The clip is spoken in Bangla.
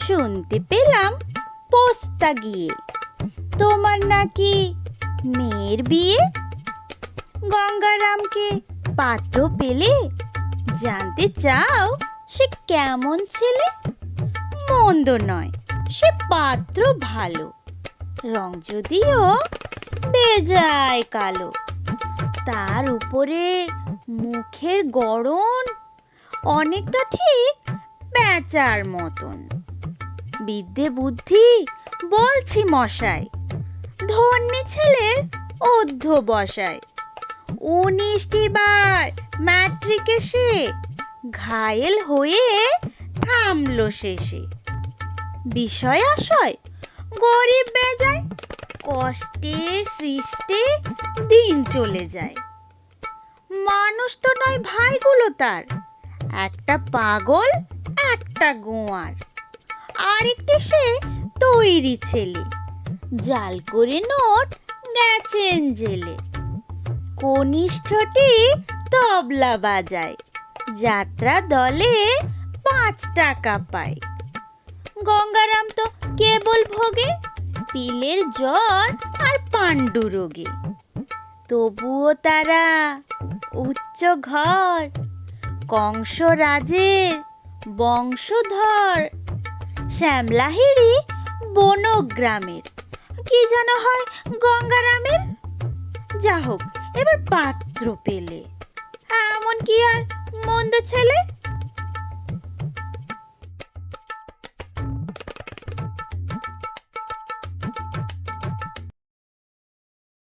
শুনতে পেলাম পোস্তা গিয়ে তোমার নাকি মেয়ের বিয়ে। গঙ্গারামকে পাত্র পেলে জানতে চাও সে কেমন ছেলে? মন্দ নয়, সে পাত্র ভালো, রং যদিও বেজায় কালো। তার উপরে মুখের গড়ন অনেকটা ঠিক পেঁচার মতন। বিদ্যে বুদ্ধি বলছি মশাই, ধন্যী ছেলের অধ্যবসায়। 19টি বার ম্যাট্রিকে সে ঘায়েল হয়ে থামলো শেষে। বিষয় আশয় গরিব বেজায়, কষ্টে সৃষ্টে দিন চলে যায়। মানুষ তো নয় ভাইগুলো তার, একটা পাগল একটা গোয়ার। আরেকটি সে তৈরি ছেলে, জাল করে নোট গেছেন জেলে। কনিষ্ঠটি তবলা বাজায়, যাত্রা দলে 5 টাকা পায়। গঙ্গারাম তো কেবল ভোগে পিলের জ্বর আর পাণ্ডু রোগে। তবুও তারা উচ্চ ঘর, কংস রাজের বংশধর। শ্যামলাহিড়ি বনগ্রামের, কি যেন হয় গঙ্গারামের। যা হোক, এবার পাত্র পেলে, এমন কি আর মন্দ ছেলে?